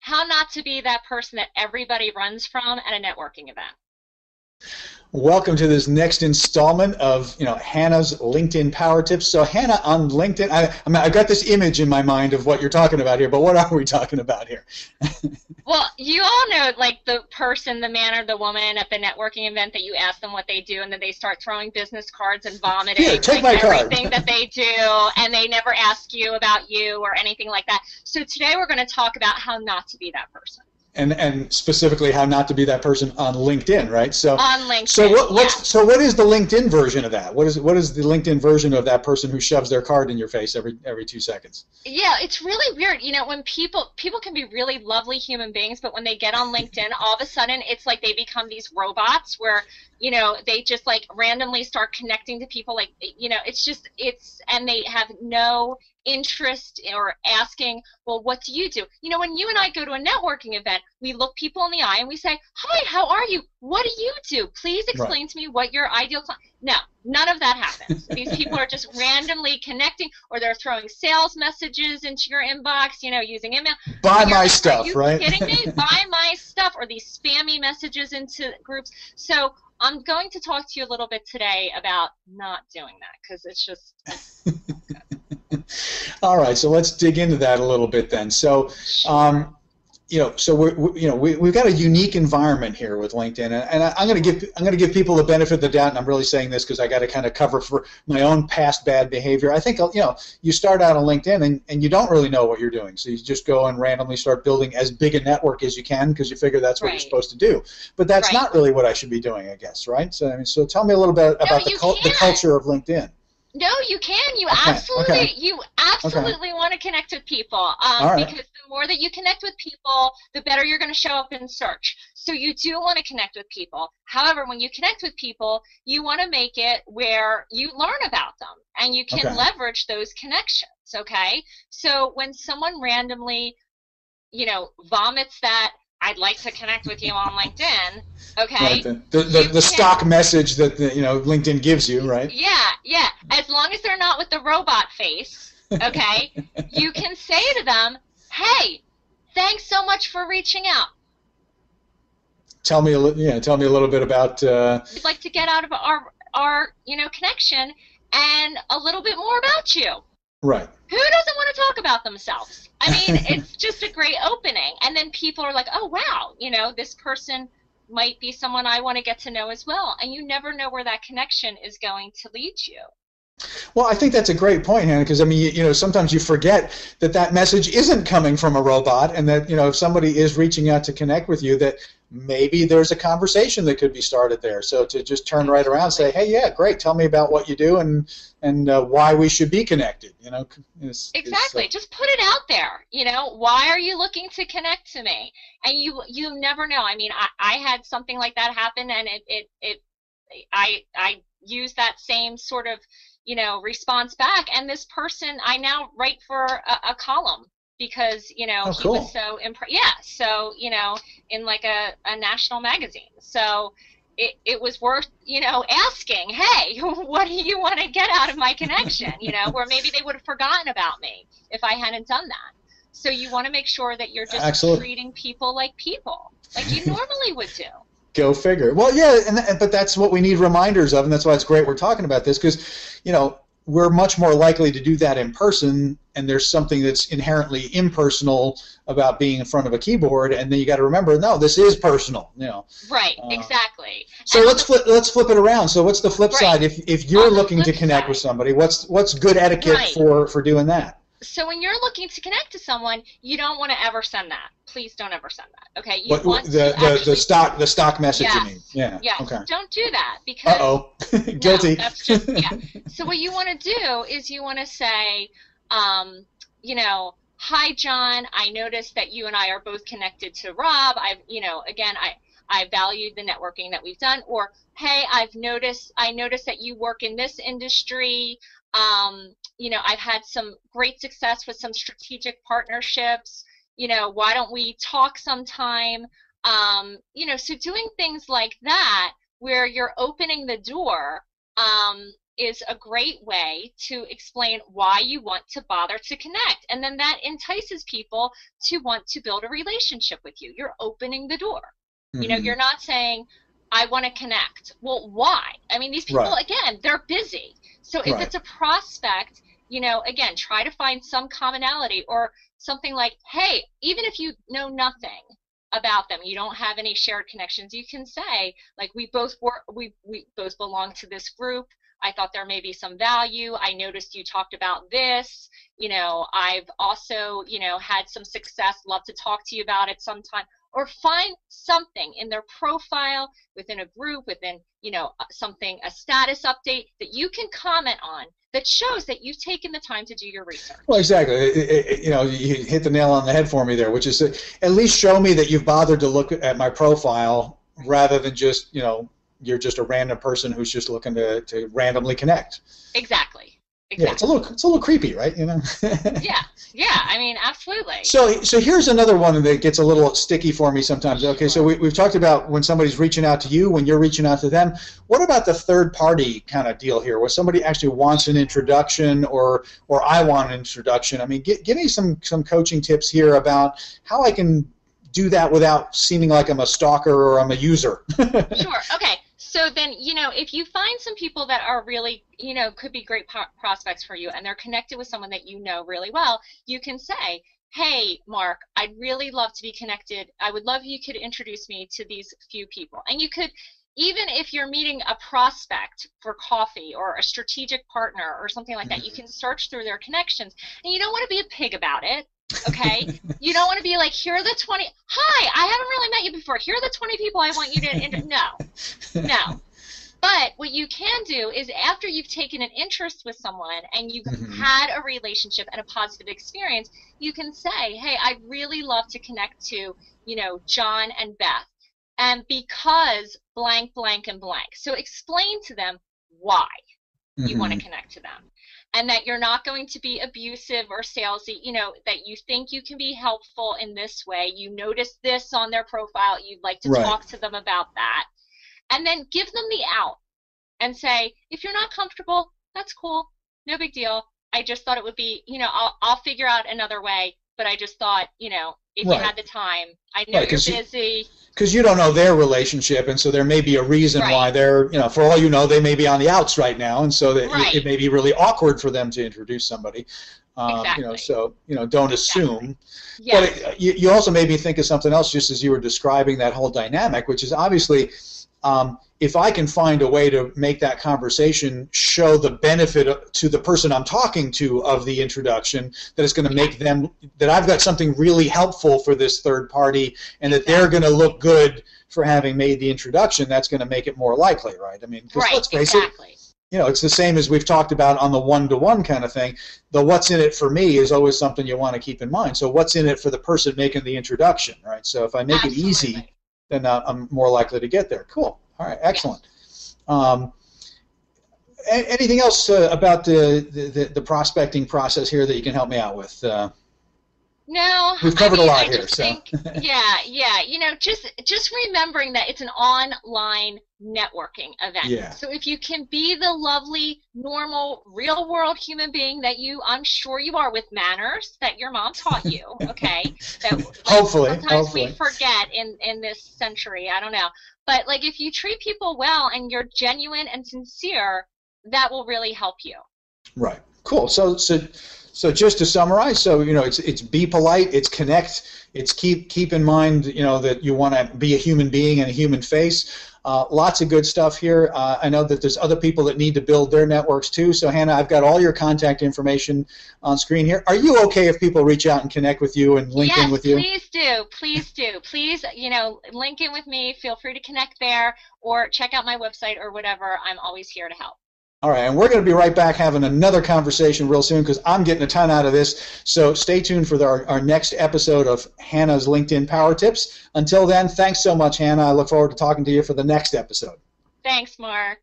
how not to be that person that everybody runs from at a networking event. Welcome to this next installment of Hannah's LinkedIn Power Tips. So Hannah, on LinkedIn, I've got this image in my mind of what you're talking about here, but what are we talking about here? Well, you all know, like, the person, the man or the woman at the networking event that you ask them what they do, and then they start throwing business cards and vomiting Here, take like my everything card. that they do, and they never ask you about you or anything like that. So today we're going to talk about how not to be that person. And specifically how not to be that person on LinkedIn, right? So on LinkedIn. So what is the LinkedIn version of that? What is the LinkedIn version of that person who shoves their card in your face every 2 seconds? Yeah, it's really weird. When people can be really lovely human beings, but when they get on LinkedIn, all of a sudden it's like they become these robots where they just like randomly start connecting to people, like and they have no interest or asking, well, what do you do? When you and I go to a networking event, we look people in the eye and we say, hi, how are you? What do you do? Please explain to me what your ideal client. No, none of that happens. These people are just randomly connecting, or they're throwing sales messages into your inbox, using email. Buy my stuff, right? Are you kidding me? Buy my stuff, or these spammy messages into groups. So I'm going to talk to you a little bit today about not doing that, because it's just all right, so let's dig into that a little bit then. So, sure. So we've got a unique environment here with LinkedIn, and I'm going to give people the benefit of the doubt, and I'm really saying this because I got to kind of cover for my own past bad behavior. I think you start out on LinkedIn and you don't really know what you're doing, so you just go and randomly start building as big a network as you can because you figure that's what you're supposed to do. But that's not really what I should be doing, I guess, right? So so tell me a little bit about the culture of LinkedIn. No, you can. You absolutely want to connect with people, because the more that you connect with people, the better you're going to show up in search. So you do want to connect with people. However, when you connect with people, you want to make it where you learn about them and you can leverage those connections. Okay. So when someone randomly, vomits that, I'd like to connect with you on LinkedIn. Okay. Right, the stock message that LinkedIn gives you, right? Yeah. As long as they're not with the robot face, okay, you can say to them, "Hey, thanks so much for reaching out. Tell me a little bit about. We'd like to get out of our connection and a little bit more about you." Right. Who doesn't want to talk about themselves? I mean, it's just a great opening. And then people are like, oh, wow, this person might be someone I want to get to know as well. And you never know where that connection is going to lead you. Well, I think that's a great point, Hannah, because, I mean, sometimes you forget that message isn't coming from a robot, and that, if somebody is reaching out to connect with you, that maybe there's a conversation that could be started there. So to just turn right around and say, hey, yeah, great, tell me about what you do and why we should be connected, Exactly. Just put it out there, why are you looking to connect to me? And you never know. I mean, I had something like that happen, and I used that same sort of response back, and this person, I now write for a column because he was so impressed. Yeah, so in like a national magazine. So it was worth asking, hey, what do you want to get out of my connection? Where maybe they would have forgotten about me if I hadn't done that. So you want to make sure that you're just treating people, like you normally would do. Go figure. Well, yeah, but that's what we need reminders of, and that's why it's great we're talking about this, because we're much more likely to do that in person, and there's something that's inherently impersonal about being in front of a keyboard, and then you got to remember, no, this is personal. Right. Exactly. So let's flip it around. So what's the flip side? If you're looking to connect with somebody, what's good etiquette for doing that? So when you're looking to connect to someone, you don't want to ever send that. Please don't ever send that. Okay. The stock message you mean? Yeah. Yeah. Okay. Don't do that because. Guilty. No, that's just So what you want to do is you want to say, hi John, I noticed that you and I are both connected to Rob. I valued the networking that we've done. Or hey, I noticed that you work in this industry. I've had some great success with some strategic partnerships. Why don't we talk sometime? So doing things like that where you're opening the door, is a great way to explain why you want to bother to connect. And then that entices people to want to build a relationship with you. You're opening the door. You know, you're not saying, I want to connect. Well, why? I mean, these people, again, they're busy. So if it's a prospect, you know, again, try to find some commonality or something like, hey, even if you know nothing about them, you don't have any shared connections, you can say, like, we both belong to this group. I thought there may be some value. I noticed you talked about this. You know, I've also, you know, had some success. Love to talk to you about it sometime. Or find something in their profile, within a group, within, you know, something, a status update that you can comment on that shows that you've taken the time to do your research. Well, exactly. You know, you hit the nail on the head for me there, which is at least show me that you've bothered to look at my profile rather than just, you know, you're just a random person who's just looking to randomly connect. Exactly. Yeah, it's a little creepy, right? You know. yeah. I mean, absolutely. So here's another one that gets a little sticky for me sometimes. Okay, so we've talked about when somebody's reaching out to you, when you're reaching out to them. What about the third party kind of deal here, where somebody actually wants an introduction, or I want an introduction? I mean, give me some coaching tips here about how I can do that without seeming like I'm a stalker or I'm a user. Sure. Okay. So then, you know, if you find some people that are really, you know, could be great prospects for you, and they're connected with someone that you know really well, you can say, hey, Mark, I'd really love to be connected. I would love if you could introduce me to these few people. And you could, even if you're meeting a prospect for coffee or a strategic partner or something like that, you can search through their connections. And you don't want to be a pig about it. Okay, you don't want to be like, here are the 20. Hi, I haven't really met you before. Here are the 20 people I want you to. No. But what you can do is, after you've taken an interest with someone and you've had a relationship and a positive experience, you can say, hey, I'd really love to connect to, you know, John and Beth, and because blank, blank, and blank. So explain to them why you want to connect to them. And that you're not going to be abusive or salesy, you know, that you think you can be helpful in this way. You notice this on their profile. You'd like to talk to them about that. And then give them the out and say, if you're not comfortable, that's cool. No big deal. I just thought it would be, you know, I'll figure out another way. But I just thought, you know, if you had the time, I know you're busy. Because you don't know their relationship, and so there may be a reason why they're, you know, for all you know, they may be on the outs right now, and so that it may be really awkward for them to introduce somebody. You know, so, you know, don't assume. But you also made me think of something else just as you were describing that whole dynamic, which is obviously, if I can find a way to make that conversation show the benefit to the person I'm talking to of the introduction, that it's going to make them, that I've got something really helpful for this third party, and that they're going to look good for having made the introduction, that's going to make it more likely, right? I mean, because let's face it, you know, it's the same as we've talked about on the one-to-one kind of thing. The what's in it for me is always something you want to keep in mind. So what's in it for the person making the introduction, right? So if I make it easy, then I'm more likely to get there. Cool. All right, excellent. Anything else about the prospecting process here that you can help me out with? No, we've covered a lot here. Think, you know, just remembering that it's an online networking event. Yeah. So if you can be the lovely, normal, real-world human being that I'm sure you are, with manners that your mom taught you, okay? That sometimes we forget in this century. I don't know, but like, if you treat people well and you're genuine and sincere, that will really help you. Right. Cool. So just to summarize, so, you know, it's be polite, it's connect, it's keep in mind, you know, that you want to be a human being and a human face. Lots of good stuff here. I know that there's other people that need to build their networks too. So Hannah, I've got all your contact information on screen here. Are you okay if people reach out and connect with you and link in with you? Yes, please do. Please do. Please, you know, link in with me. Feel free to connect there, or check out my website or whatever. I'm always here to help. All right, and we're going to be right back having another conversation real soon, because I'm getting a ton out of this. So stay tuned for our next episode of Hannah's LinkedIn Power Tips. Until then, thanks so much, Hannah. I look forward to talking to you for the next episode. Thanks, Mark.